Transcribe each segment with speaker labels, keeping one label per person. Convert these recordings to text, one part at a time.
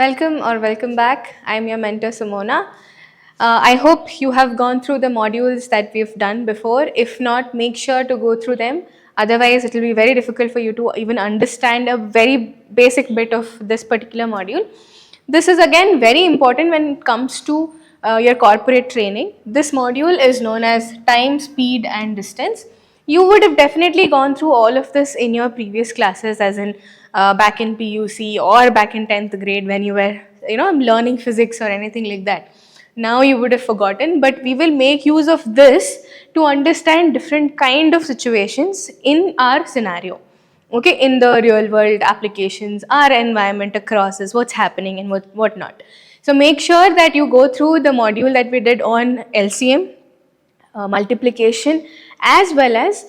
Speaker 1: Welcome back. I'm your mentor Simona. I hope you have gone through the modules that we've done before. If not, make sure to go through them. Otherwise, it will be very difficult for you to even understand a very basic bit of this particular module. This is again very important when it comes to your corporate training. This module is known as time, speed, and distance. You would have definitely gone through all of this in your previous classes, as in back in PUC or back in 10th grade when you were, learning physics or anything like that. Now you would have forgotten, but we will make use of this to understand different kind of situations in our scenario. Okay, in the real world applications, our environment across is what's happening and what not. So make sure that you go through the module that we did on LCM, multiplication, as well as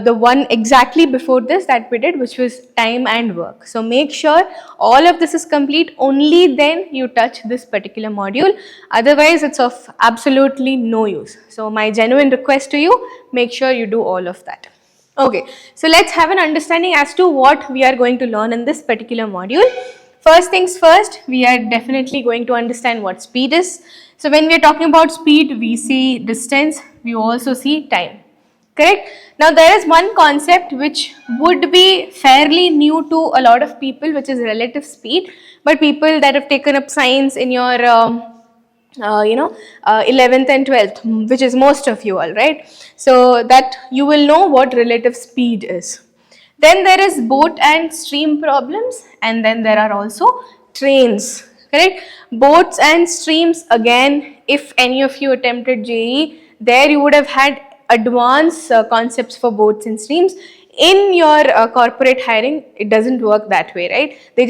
Speaker 1: the one exactly before this that we did, which was time and work. So make sure all of this is complete, only then you touch this particular module. Otherwise, it's of absolutely no use. So my genuine request to you, make sure you do all of that. Okay, so let's have an understanding as to what we are going to learn in this particular module. First things first, we are definitely going to understand what speed is. So when we are talking about speed, we see distance, we also see time. Correct? Now there is one concept which would be fairly new to a lot of people, which is relative speed. But people that have taken up science in your 11th and 12th, which is most of you all, right? So that you will know what relative speed is. Then there is boat and stream problems, and then there are also trains, correct? Boats and streams, again, if any of you attempted JEE, there you would have had advanced concepts for boats and streams. In your corporate hiring, it doesn't work that way, right? They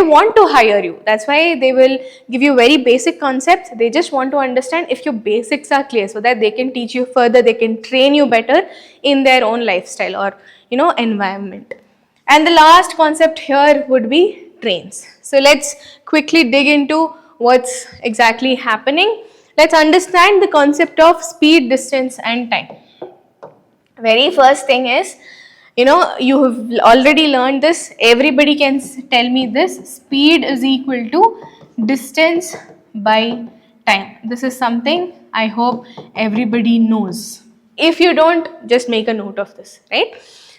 Speaker 1: want to hire you. That's why they will give you very basic concepts. They just want to understand if your basics are clear so that they can teach you further, they can train you better in their own lifestyle or environment. And the last concept here would be trains. So let's quickly dig into what's exactly happening. Let's understand the concept of speed, distance, and time. Very first thing is, you have already learned this. Everybody can tell me this. Speed is equal to distance by time. This is something I hope everybody knows. If you don't, just make a note of this, right?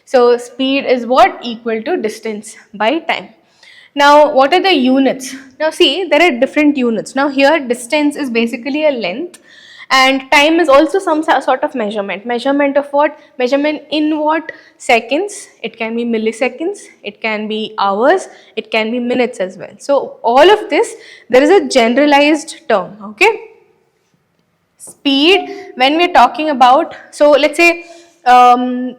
Speaker 1: So speed is what? Equal to distance by time. Now, what are the units? Now see, there are different units. Now here, distance is basically a length, and time is also some sort of measurement. Measurement of what? Measurement in what? Seconds. It can be milliseconds, it can be hours, it can be minutes as well. So all of this, there is a generalized term, okay? Speed, when we're talking about, so let's say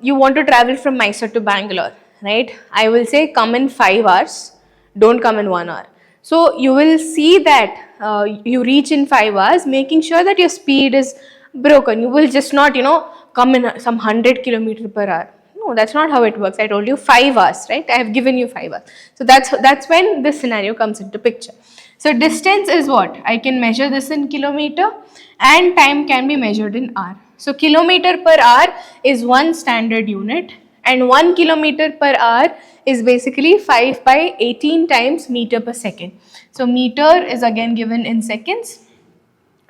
Speaker 1: you want to travel from Mysore to Bangalore, right? I will say come in 5 hours, don't come in 1 hour. So you will see that you reach in 5 hours, making sure that your speed is broken. You will just not, come in some 100 kilometer per hour. No, that's not how it works. I told you 5 hours, right? I have given you 5 hours. So that's when this scenario comes into picture. So distance is what? I can measure this in kilometer, and time can be measured in hour. So kilometer per hour is one standard unit, and 1 kilometer per hour is basically 5 by 18 times meter per second. So meter is again given in seconds,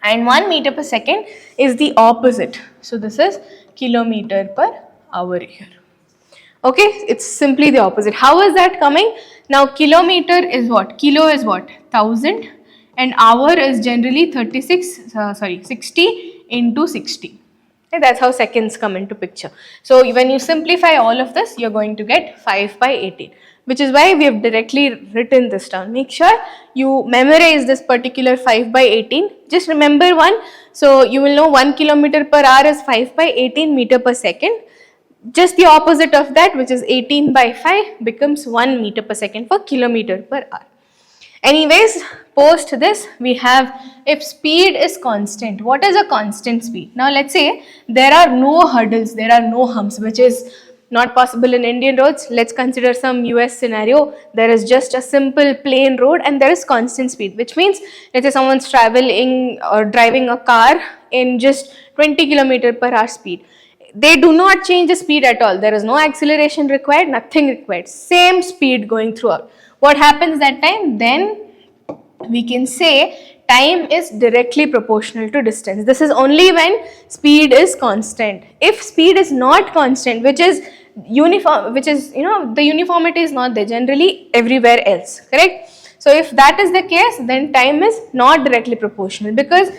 Speaker 1: and 1 meter per second is the opposite. So this is kilometer per hour here. Okay, it's simply the opposite. How is that coming? Now kilometer is what? Kilo is what? 1000, and hour is generally 60 into 60. Okay, that's how seconds come into picture. So when you simplify all of this, you're going to get 5 by 18, which is why we have directly written this down. Make sure you memorize this particular 5 by 18. Just remember one. So you will know 1 kilometer per hour is 5 by 18 meter per second. Just the opposite of that, which is 18 by 5, becomes 1 meter per second for kilometer per hour. Anyways, post this, we have, if speed is constant, what is a constant speed? Now let's say there are no hurdles, there are no humps, which is not possible in Indian roads. Let's consider some US scenario. There is just a simple plain road and there is constant speed, which means let's say someone's traveling or driving a car in just 20 kilometer per hour speed. They do not change the speed at all. There is no acceleration required, nothing required. Same speed going throughout. What happens that time? Then we can say time is directly proportional to distance. This is only when speed is constant. If speed is not constant, which is uniform, which is, the uniformity is not there generally everywhere else, correct? So if that is the case, then time is not directly proportional, because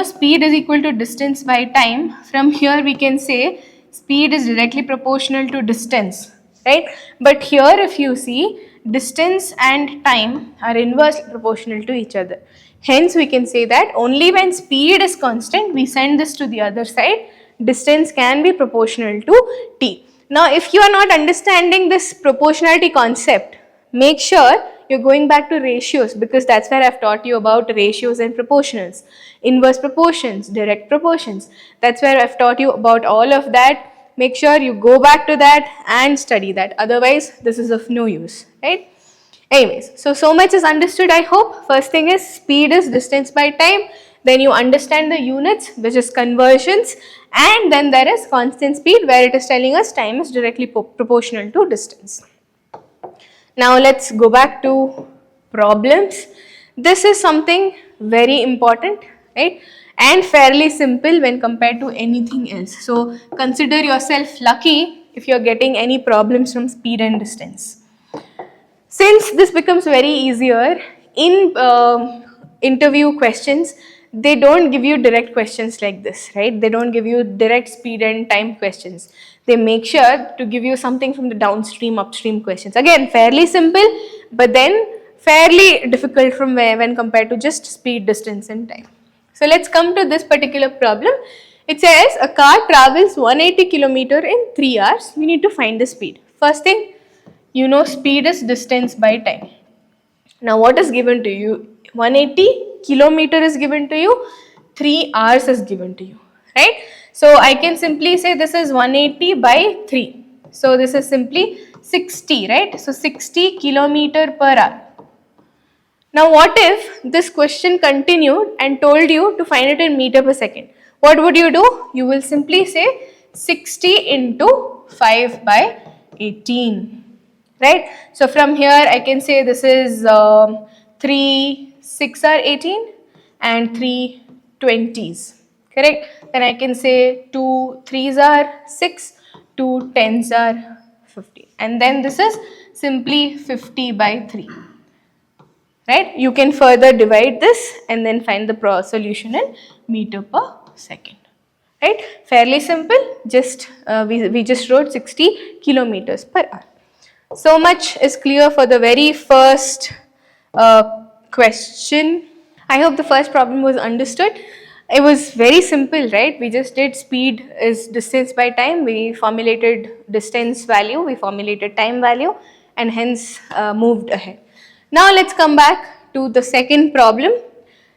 Speaker 1: speed is equal to distance by time. From here we can say speed is directly proportional to distance, right? But here if you see, distance and time are inversely proportional to each other. Hence we can say that only when speed is constant, we send this to the other side, distance can be proportional to t. Now if you are not understanding this proportionality concept, make sure you're going back to ratios, because that's where I've taught you about ratios and proportionals, inverse proportions, direct proportions. That's where I've taught you about all of that. Make sure you go back to that and study that. Otherwise, this is of no use, right? Anyways, so much is understood, I hope. First thing is speed is distance by time. Then you understand the units, which is conversions. And then there is constant speed, where it is telling us time is directly proportional to distance. Now let's go back to problems. This is something very important, right? And fairly simple when compared to anything else. So consider yourself lucky if you're getting any problems from speed and distance. Since this becomes very easier, in interview questions, they don't give you direct questions like this, right? They don't give you direct speed and time questions. They make sure to give you something from the downstream, upstream questions. Again, fairly simple, but then fairly difficult from when compared to just speed, distance and time. So let's come to this particular problem. It says a car travels 180 km in 3 hours. You need to find the speed. First thing, speed is distance by time. Now what is given to you? 180 kilometer is given to you, 3 hours is given to you, right? So I can simply say this is 180 by 3. So this is simply 60, right? So 60 kilometer per hour. Now what if this question continued and told you to find it in meter per second? What would you do? You will simply say 60 into 5 by 18, right? So from here I can say this is 3 6 are 18 and 3 20s, correct? Then I can say 2 3s are 6, 2 10s are 50, and then this is simply 50 by 3. Right? You can further divide this and then find the solution in meter per second. Right? Fairly simple. Just we just wrote 60 kilometers per hour. So much is clear for the very first question. I hope the first problem was understood. It was very simple, right? We just did speed is distance by time. We formulated distance value, we formulated time value, and hence moved ahead. Now let's come back to the second problem.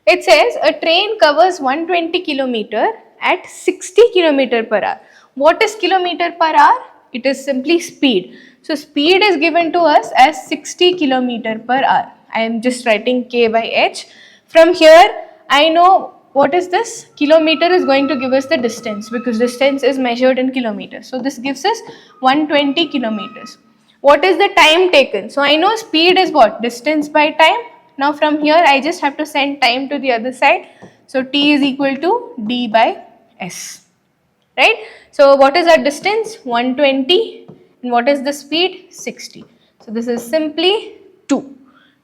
Speaker 1: It says a train covers 120 kilometer at 60 kilometer per hour. What is kilometer per hour? It is simply speed. So speed is given to us as 60 kilometer per hour. I am just writing k by h. From here I know what is this? Kilometer is going to give us the distance, because distance is measured in kilometers. So this gives us 120 kilometers. What is the time taken? So I know speed is what? Distance by time. Now from here I just have to send time to the other side. So t is equal to d by s, right? So what is our distance? 120, and what is the speed? 60. So this is simply 2.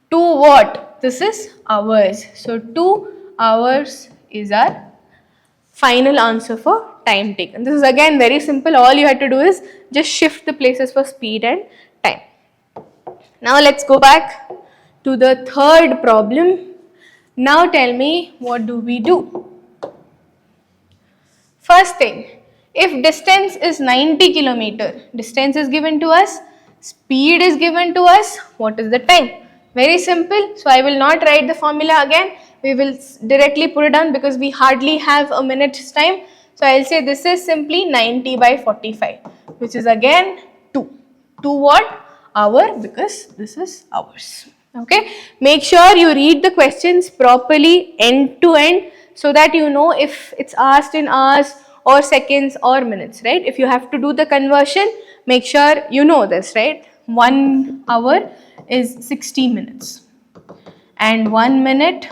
Speaker 1: 2 what? This is hours. So 2 hours is our final answer for time taken. This is again very simple. All you had to do is just shift the places for speed and time. Now let's go back to the third problem. Now tell me, what do we do? First thing, if distance is 90 kilometer, distance is given to us, speed is given to us, what is the time? Very simple. So I will not write the formula again. We will directly put it down because we hardly have a minute's time. So I'll say this is simply 90 by 45, which is again 2. 2 what? Hour, because this is hours. Okay. Make sure you read the questions properly end to end, so that you know if it's asked in hours or seconds or minutes, right? If you have to do the conversion, make sure you know this, right? 1 hour is 60 minutes. and 1 minute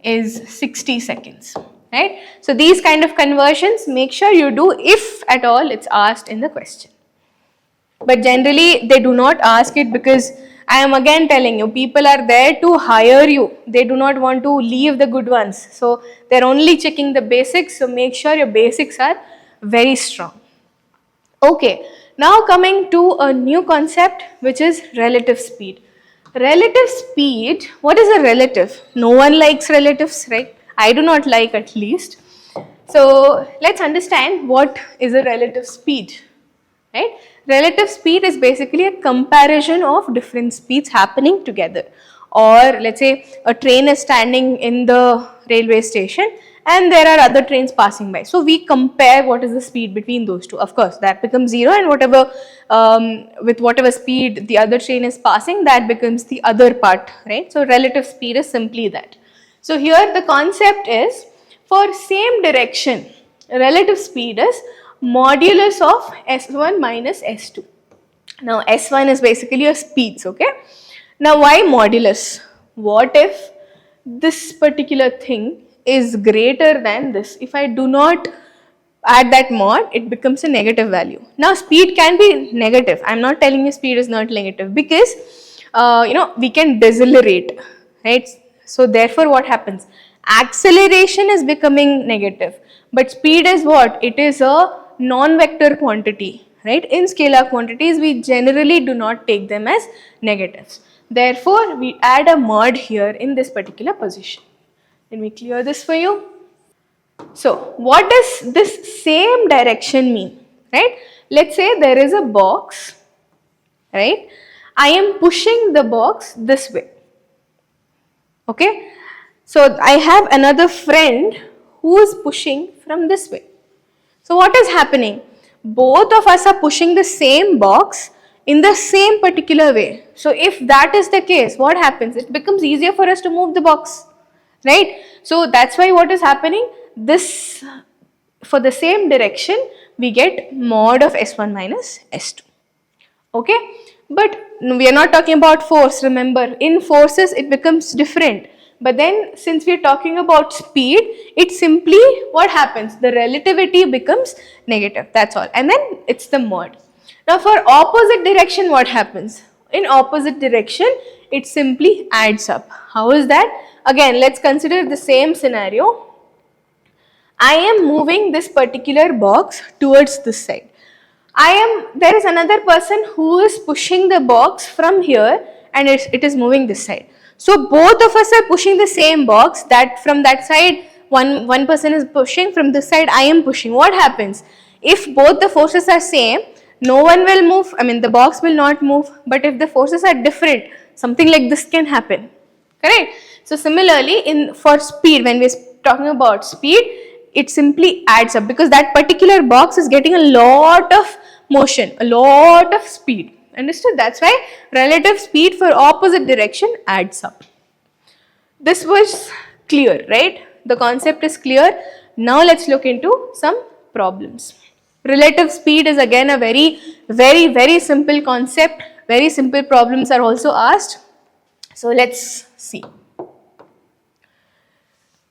Speaker 1: is 60 seconds, right? So these kind of conversions, make sure you do if at all it's asked in the question. But generally they do not ask it because I am again telling you, people are there to hire you. They do not want to leave the good ones. So they're only checking the basics. So make sure your basics are very strong. Okay, now coming to a new concept, which is relative speed. Relative speed, what is a relative? No one likes relatives, right? I do not like, at least. So let's understand what is a relative speed, right? Relative speed is basically a comparison of different speeds happening together. Or let's say a train is standing in the railway station and there are other trains passing by. So we compare what is the speed between those two. Of course, that becomes 0, and whatever with whatever speed the other train is passing, that becomes the other part, right? So relative speed is simply that. So here the concept is, for same direction, relative speed is modulus of S1 minus S2. Now S1 is basically your speeds, okay? Now why modulus? What if this particular thing is greater than this? If I do not add that mod, it becomes a negative value. Now speed can be negative. I'm not telling you speed is not negative, because we can decelerate, right? So therefore what happens? Acceleration is becoming negative, but speed is what? It is a non-vector quantity, right? In scalar quantities, we generally do not take them as negatives. Therefore, we add a mod here in this particular position. Let me clear this for you. So, what does this same direction mean, right? Let's say there is a box, right? I am pushing the box this way, okay? So, I have another friend who is pushing from this way. So what is happening? Both of us are pushing the same box in the same particular way. So if that is the case, what happens? It becomes easier for us to move the box, right? So that's why what is happening? This, for the same direction, we get mod of S1 minus S2. Okay? But we are not talking about force. Remember, in forces it becomes different. But then since we are talking about speed, it simply, what happens? The relativity becomes negative, that's all. And then it's the mod. Now for opposite direction, what happens? In opposite direction, it simply adds up. How is that? Again, let's consider the same scenario. I am moving this particular box towards this side. There is another person who is pushing the box from here, and it is moving this side. So both of us are pushing the same box, that from that side one person is pushing, from this side I am pushing. What happens? If both the forces are same, no one will move, the box will not move. But if the forces are different, something like this can happen, correct? So similarly, for speed, when we are talking about speed, it simply adds up, because that particular box is getting a lot of motion, a lot of speed. Understood? That's why relative speed for opposite direction adds up. This was clear, right? The concept is clear. Now let's look into some problems. Relative speed is again a very, very, very simple concept. Very simple problems are also asked. So let's see.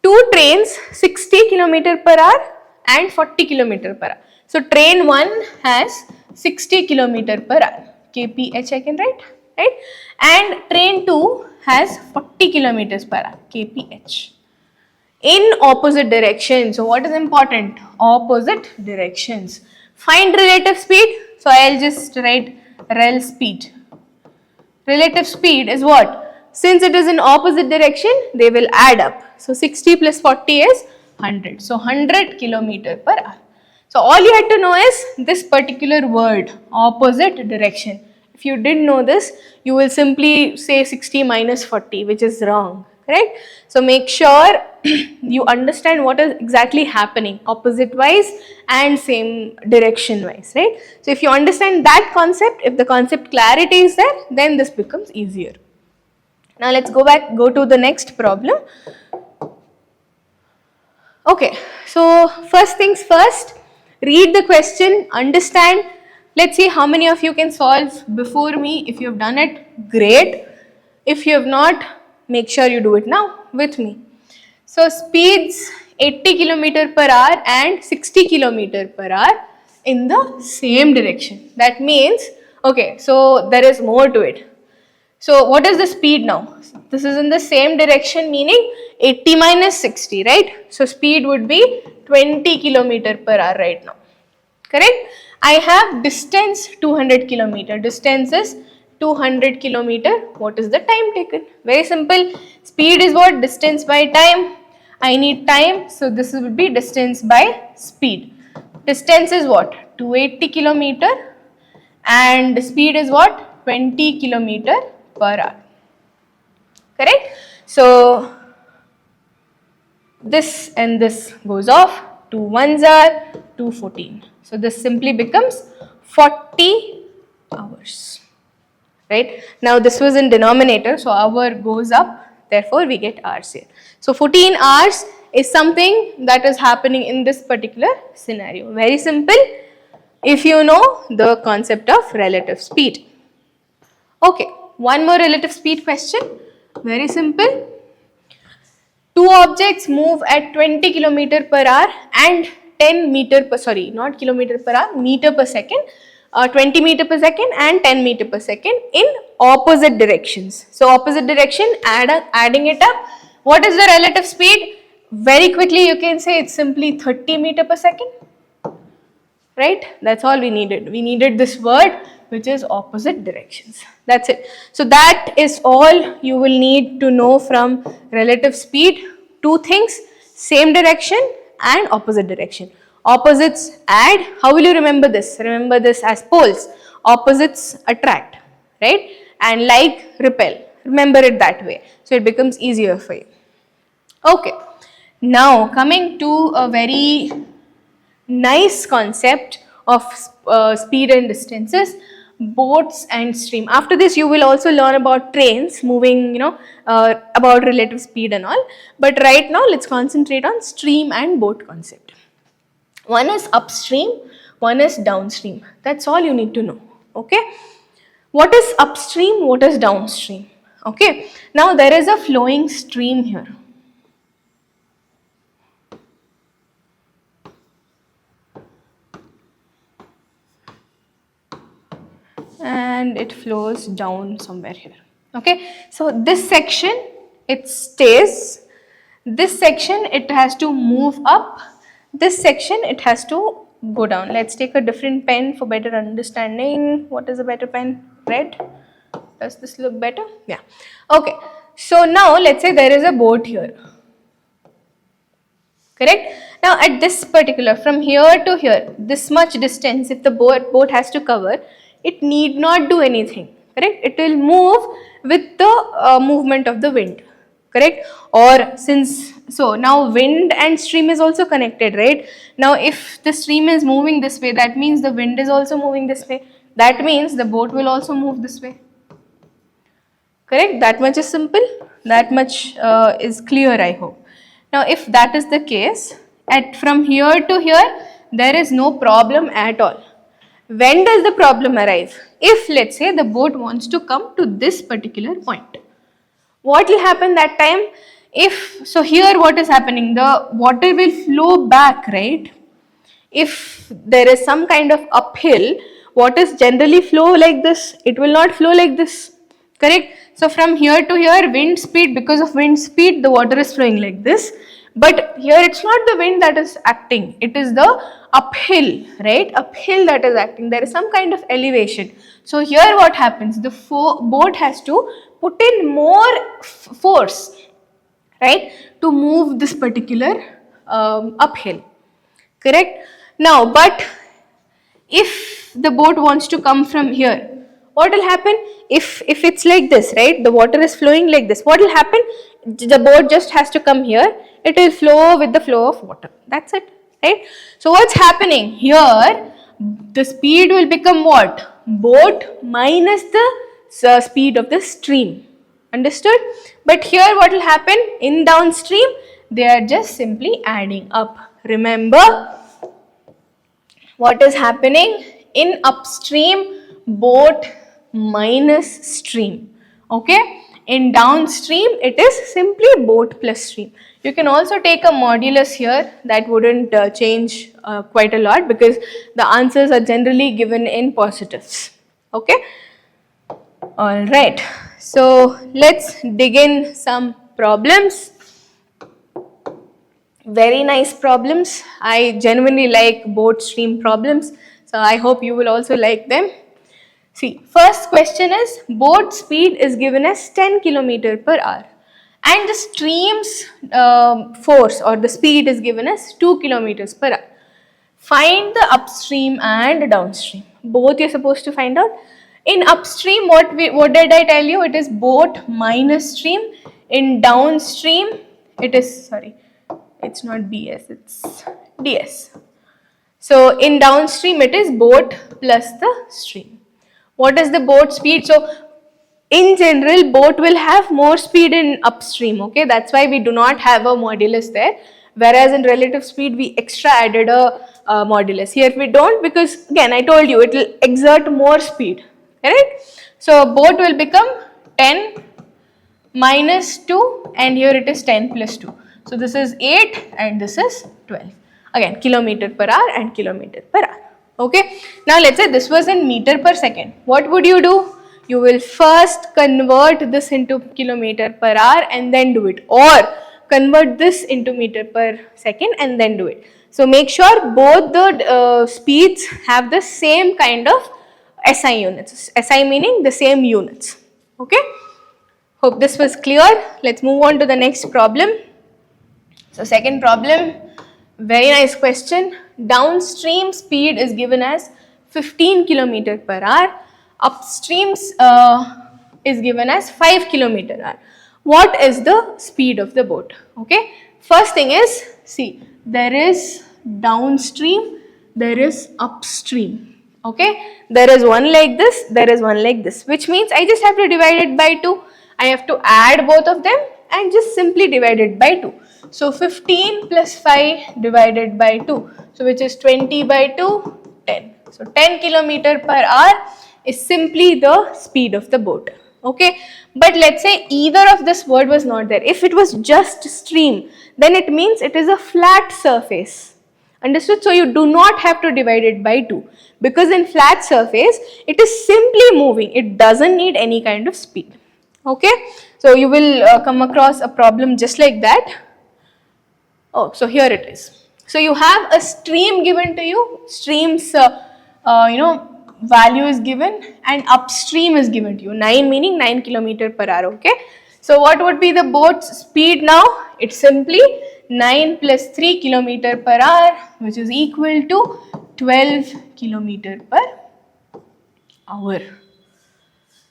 Speaker 1: Two trains 60 km per hour and 40 km per hour. So train 1 has 60 km per hour. kph I can write, right? And train 2 has 40 km per hour, kph. In opposite directions. So what is important? Opposite directions. Find relative speed. So I'll just write rel speed. Relative speed is what? Since it is in opposite direction, they will add up. So 60 plus 40 is 100. So 100 km per hour. So all you had to know is this particular word, opposite direction. If you didn't know this, you will simply say 60 minus 40, which is wrong, correct? So make sure you understand what is exactly happening, opposite wise and same direction wise, right? So if you understand that concept, if the concept clarity is there, then this becomes easier. Now let's go to the next problem. Okay, so first things first, read the question, understand. Let's see how many of you can solve before me. If you have done it, great. If you have not, Make sure you do it now with me. So speeds 80 km per hour and 60 km per hour in the same direction. That means, okay, so there is more to it. So what is the speed now? This is in the same direction, meaning 80 minus 60, right? So speed would be 20 km per hour right now. Correct? I have distance 200 km. Distance is 200 km. What is the time taken? Very simple. Speed is what? Distance by time. I need time. So this will be distance by speed. Distance is what? 280 km. And speed is what? 20 km per hour. Correct? So this and this goes off. 2 ones are 214. So this simply becomes 40 hours. Right? Now this was in denominator, so hour goes up, therefore we get hours here. So 14 hours is something that is happening in this particular scenario. Very simple if you know the concept of relative speed. Okay, one more relative speed question. Very simple. Two objects move at 20 km per hour and 10 meter per, sorry, not kilometer per hour, meter per second, 20 meter per second and 10 meter per second in opposite directions. So opposite direction, adding it up, what is the relative speed? Very quickly you can say it's simply 30 meter per second. Right? That's all we needed. We needed this word, which is opposite directions. That's it. So that is all you will need to know from relative speed. Two things, same direction and opposite direction. Opposites add. How will you remember this? Remember this as poles. Opposites attract, right? And like repel. Remember it that way. So it becomes easier for you. Okay. Now coming to a very nice concept of speed and distances, boats and stream. After this you will also learn about trains moving, about relative speed and all, but right now let's concentrate on stream and boat concept. One is upstream, one is downstream. That's all you need to know. Okay, what is upstream, what is downstream? Okay, now there is a flowing stream here. And it flows down somewhere here. Okay, so this section it stays, this section it has to move up, this section it has to go down. Let's take a different pen for better understanding. What is a better pen? Red? Does this look better? Yeah. Okay, so now let's say there is a boat here. Correct? Now at this particular, from here to here, this much distance, if the boat has to cover, it need not do anything. Correct? It will move with the movement of the wind. Correct? Or since, so now wind and stream is also connected, right? Now if the stream is moving this way, that means the wind is also moving this way. That means the boat will also move this way. Correct? That much is simple. That much is clear, I hope. Now if that is the case, from here to here, there is no problem at all. When does the problem arise? If let's say the boat wants to come to this particular point, what will happen that time? So here what is happening? The water will flow back, right? If there is some kind of uphill, waters generally flow like this. It will not flow like this. Correct? So from here to here, wind speed, because of wind speed, the water is flowing like this. But here it's not the wind that is acting, it is the uphill, right? Uphill that is acting. There is some kind of elevation. So here what happens? The boat has to put in more force, right, to move this particular uphill. Correct? Now, but if the boat wants to come from here, what will happen? If it's like this, right, the water is flowing like this, what will happen? The boat just has to come here. It will flow with the flow of water. That's it, right? So what's happening here? The speed will become what? Boat minus the speed of the stream. Understood? But here what will happen? In downstream, they are just simply adding up. Remember what is happening? In upstream, boat minus stream. Okay? In downstream, it is simply boat plus stream. You can also take a modulus here. That wouldn't change quite a lot because the answers are generally given in positives. Okay. All right. So let's dig in some problems. Very nice problems. I genuinely like boat stream problems. So I hope you will also like them. See, first question is boat speed is given as 10 kilometer per hour and the stream's force or the speed is given as 2 kilometers per hour. Find the upstream and downstream. Both you're supposed to find out. In upstream, what did I tell you? It is boat minus stream. In downstream, it is, sorry, it's not BS, it's DS. So in downstream, it is boat plus the stream. What is the boat speed? So in general, boat will have more speed in upstream, okay? That's why we do not have a modulus there. Whereas in relative speed, we extra added a modulus. Here we don't because again, I told you, it will exert more speed, correct? So boat will become 10 minus 2 and here it is 10 plus 2. So this is 8 and this is 12. Again, kilometer per hour and kilometer per hour. Okay. Now let's say this was in meter per second. What would you do? You will first convert this into kilometer per hour and then do it, or convert this into meter per second and then do it. So make sure both the speeds have the same kind of SI units. SI meaning the same units. Okay. Hope this was clear. Let's move on to the next problem. So second problem, very nice question. Downstream speed is given as 15 kilometer per hour. Upstream is given as 5 kilometer per hour. What is the speed of the boat? Okay. First thing is, see, there is downstream, there is upstream. Okay. There is one like this, there is one like this, which means I just have to divide it by 2. I have to add both of them and just simply divide it by 2. So 15 plus 5 divided by 2. So which is 20 by 2, 10. So 10 kilometer per hour is simply the speed of the boat. Okay. But let's say either of this word was not there. If it was just stream, then it means it is a flat surface. Understood? So you do not have to divide it by 2. Because in flat surface, it is simply moving. It doesn't need any kind of speed. Okay. So you will come across a problem just like that. Oh, so here it is. So you have a stream given to you, stream's value is given and upstream is given to you, 9 meaning 9 kilometer per hour, okay. So what would be the boat's speed now? It's simply 9 plus 3 kilometer per hour, which is equal to 12 kilometer per hour.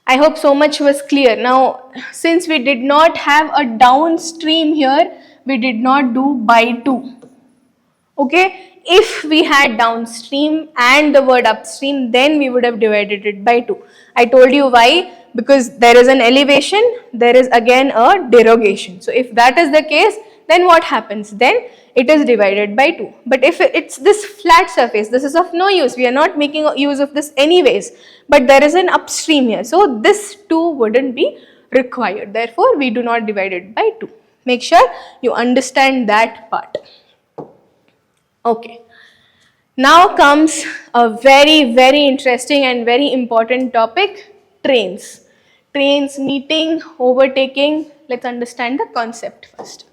Speaker 1: I hope so much was clear. Now, since we did not have a downstream here, we did not do by 2. Okay, if we had downstream and the word upstream, then we would have divided it by 2. I told you why, because there is an elevation, there is again a derogation. So if that is the case, then what happens? Then it is divided by 2. But if it's this flat surface, this is of no use. We are not making use of this anyways, but there is an upstream here. So this 2 wouldn't be required. Therefore, we do not divide it by 2. Make sure you understand that part. Okay. Now comes a very, very interesting and very important topic, trains. Trains meeting, overtaking. Let's understand the concept first.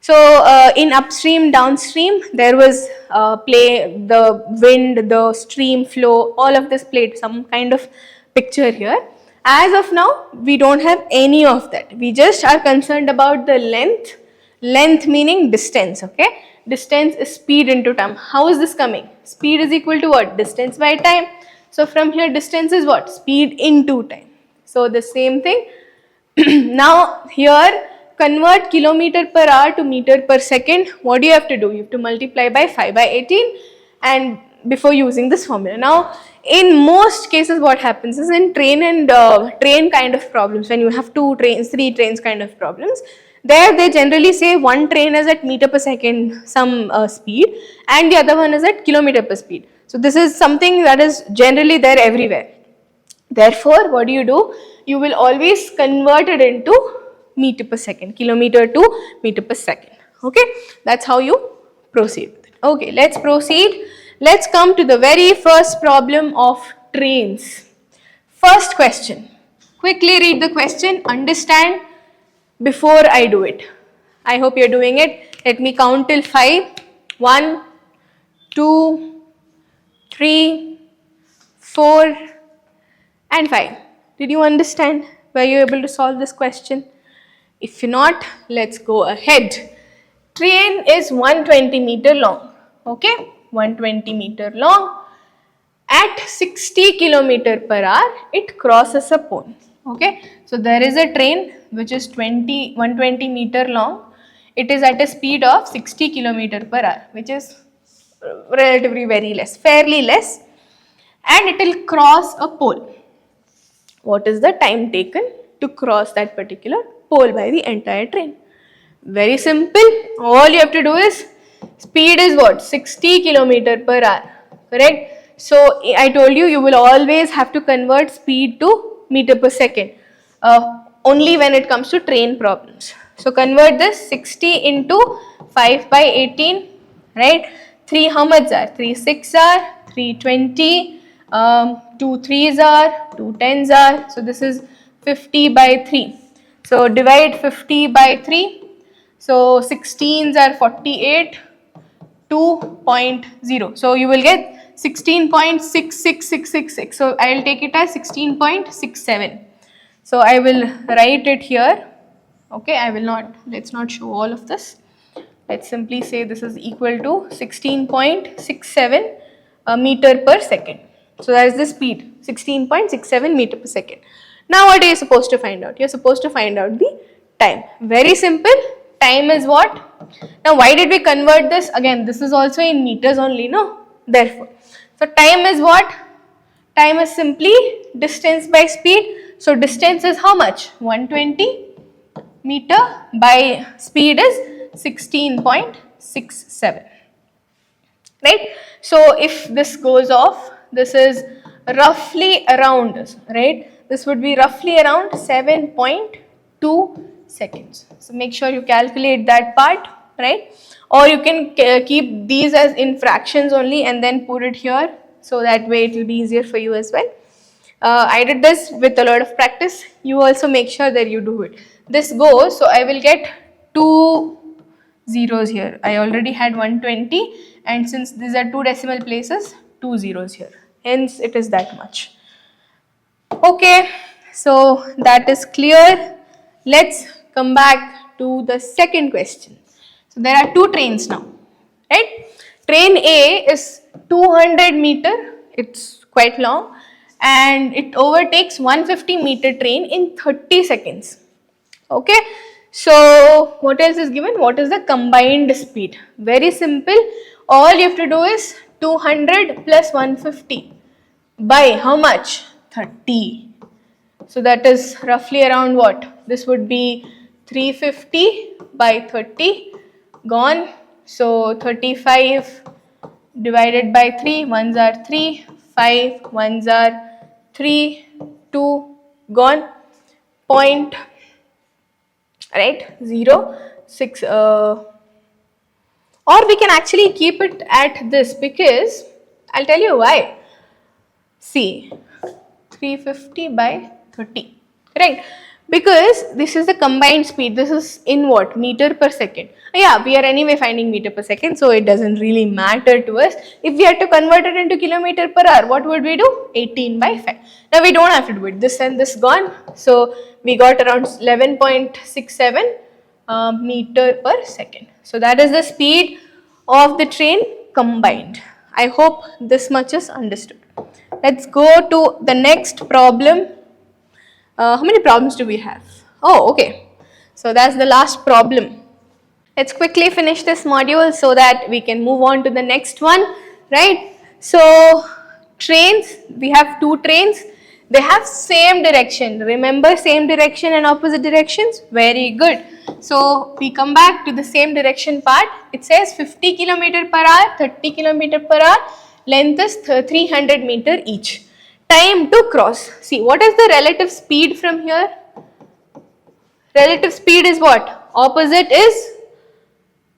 Speaker 1: So in upstream, downstream, there was the wind, the stream flow, all of this played some kind of picture here. As of now, we don't have any of that. We just are concerned about the length. Length meaning distance, okay? Distance is speed into time. How is this coming? Speed is equal to what? Distance by time. So from here, distance is what? Speed into time. So the same thing. Now here, convert kilometer per hour to meter per second. What do you have to do? You have to multiply by 5 by 18 and before using this formula. Now, in most cases, what happens is in train and train kind of problems, when you have 2 trains, 3 trains kind of problems, there they generally say one train is at meter per second some speed and the other one is at kilometer per speed. So this is something that is generally there everywhere. Therefore, what do? You will always convert it into meter per second, kilometer to meter per second. Okay, that's how you proceed with it. Okay, let's proceed. Let's come to the very first problem of trains. First question. Quickly read the question, understand before I do it. I hope you're doing it. Let me count till 5. 1, 2, 3, 4, and 5. Did you understand? Were you able to solve this question? If not, let's go ahead. Train is 120 meter long. Okay, 120 meter long. At 60 kilometer per hour, it crosses a pole. Okay, so there is a train which is 120 meter long. It is at a speed of 60 kilometer per hour, which is relatively very less, fairly less, and it will cross a pole. What is the time taken to cross that particular pole by the entire train? Very simple. All you have to do is, speed is what? 60 kilometer per hour. Correct? So I told you, you will always have to convert speed to meter per second. Only when it comes to train problems. So convert this 60 into 5 by 18. Right? 3 how much are? 3 6 are, 3 20. 2 3s are, 2 10s are. So this is 50 by 3. So divide 50 by 3. So 16s are 48, 2.0. So you will get 16.66666. So I will take it as 16.67. So I will write it here. Okay, I will not, let's not show all of this. Let's simply say this is equal to 16.67 meter per second. So that is the speed, 16.67 meter per second. Now what are you supposed to find out? You're supposed to find out the time. Very simple. Time is what? Now why did we convert this? Again, this is also in meters only, no? Therefore. So time is what? Time is simply distance by speed. So distance is how much? 120 meter by speed is 16.67. Right? So if this goes off, this is roughly around, right? This would be roughly around 7.2 seconds. So make sure you calculate that part, right? Or you can keep these as in fractions only and then put it here, so that way it will be easier for you as well. I did this with a lot of practice. You also make sure that you do it. This goes, so I will get 2 zeros here. I already had 120, and since these are 2 decimal places, 2 zeros here. Hence it is that much. Okay, so that is clear. Let's come back to the second question. So there are 2 trains now, right? Train A is 200 meter, it's quite long, and it overtakes 150 meter train in 30 seconds. Okay, so what else is given? What is the combined speed? Very simple. All you have to do is 200 plus 150 by how much? 30. So that is roughly around what? This would be 350 by 30 gone. So 35 divided by 3, ones are 3, 5, ones are 3, 2 gone. Point, right? 0, 6. Or we can actually keep it at this, because I'll tell you why. See, 350 by 30, right? Because this is the combined speed. This is in what? Meter per second. Yeah, we are anyway finding meter per second, so it doesn't really matter to us. If we had to convert it into kilometer per hour, what would we do? 18 by 5. Now we don't have to do it. This and this gone. So we got around 11.67 meter per second. So that is the speed of the train combined. I hope this much is understood. Let's go to the next problem. How many problems do we have? Oh, okay. So that's the last problem. Let's quickly finish this module so that we can move on to the next one, right? So trains, we have 2 trains. They have same direction. Remember same direction and opposite directions? Very good. So we come back to the same direction part. It says 50 km per hour, 30 km per hour. Length is 300 meter each. Time to cross. See, what is the relative speed from here? Relative speed is what? Opposite is,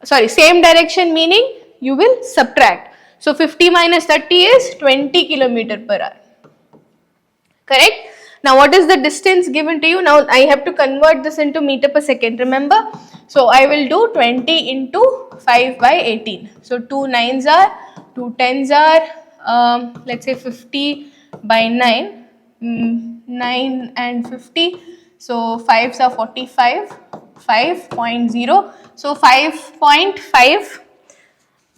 Speaker 1: sorry, same direction, meaning you will subtract. So 50 minus 30 is 20 kilometer per hour. Correct? Now what is the distance given to you? Now I have to convert this into meter per second, remember? So I will do 20 into 5 by 18. So 2 9s are, 2 10s are, let's say 50 by 9, 9 and 50. So 5s are 45, 5.0. So 5.5,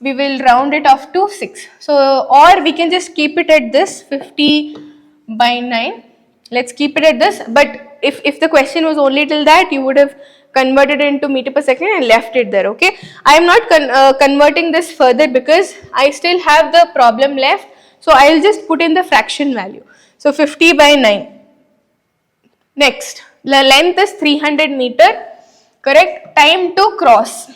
Speaker 1: we will round it off to 6. So, or we can just keep it at this 50 by 9. Let's keep it at this. But if the question was only till that, you would have converted it into meter per second and left it there, okay? I am not converting this further because I still have the problem left. So, I will just put in the fraction value. So, 50 by 9. Next, the length is 300 meter, correct? Time to cross.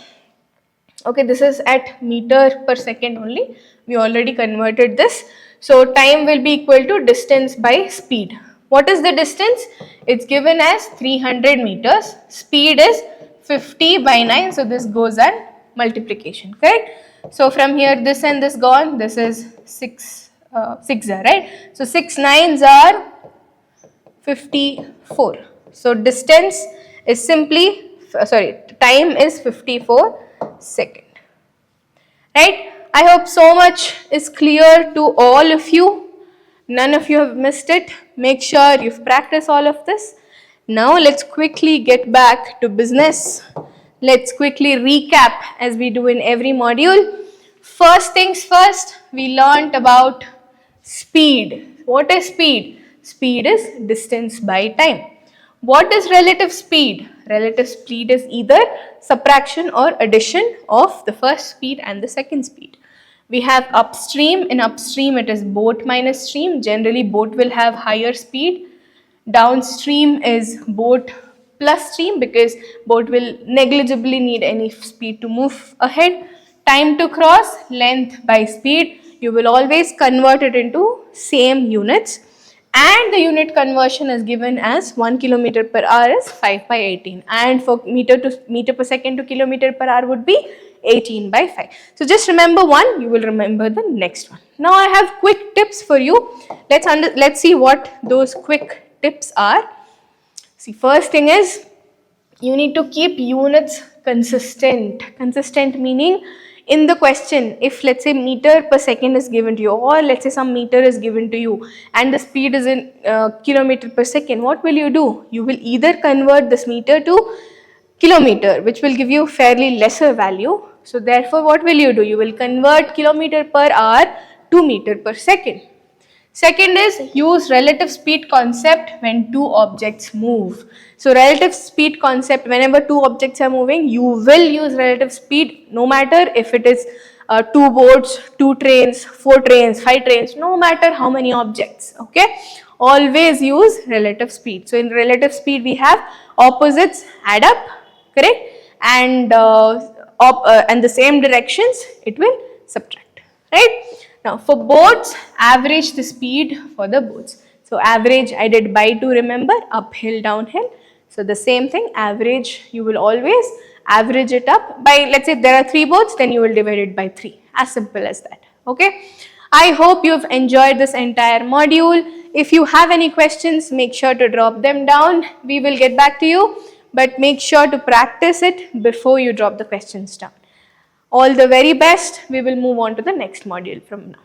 Speaker 1: Okay, this is at meter per second only. We already converted this. So, time will be equal to distance by speed. What is the distance? It's given as 300 meters. Speed is 50 by 9. So, this goes on multiplication, correct? So, from here this and this gone. This is 6 are, right? So, 6 9s are 54. So, distance is simply, time is 54 second, right? I hope so much is clear to all of you. None of you have missed it. Make sure you've practiced all of this. Now let's quickly get back to business. Let's quickly recap as we do in every module. First things first, we learned about speed. What is speed? Speed is distance by time. What is relative speed? Relative speed is either subtraction or addition of the first speed and the second speed. We have upstream. In upstream, it is boat minus stream. Generally, boat will have higher speed. Downstream is boat plus stream because boat will negligibly need any speed to move ahead. Time to cross, length by speed. You will always convert it into same units. And the unit conversion is given as 1 kilometer per hour is 5 by 18, and for meter per second to kilometer per hour would be 18 by 5. So just remember one, you will remember the next one. Now I have quick tips for you. Let's see what those quick tips are. See, first thing is you need to keep units consistent. Consistent meaning, in the question, if let's say meter per second is given to you, or let's say some meter is given to you and the speed is in kilometer per second, what will you do? You will either convert this meter to kilometer, which will give you fairly lesser value. So therefore, what will you do? You will convert kilometer per hour to meter per second. Second is use relative speed concept when two objects move. So relative speed concept, whenever two objects are moving, you will use relative speed no matter if it is 2 boats, 2 trains, 4 trains, 5 trains, no matter how many objects, okay? Always use relative speed. So in relative speed we have opposites add up, correct? And the same directions it will subtract, right? Now for boats, average the speed for the boats. So average I did by 2, remember, uphill, downhill. So the same thing, average, you will always average it up by, let's say there are 3 boats, then you will divide it by 3. As simple as that, okay? I hope you've enjoyed this entire module. If you have any questions, make sure to drop them down. We will get back to you, but make sure to practice it before you drop the questions down. All the very best. We will move on to the next module from now.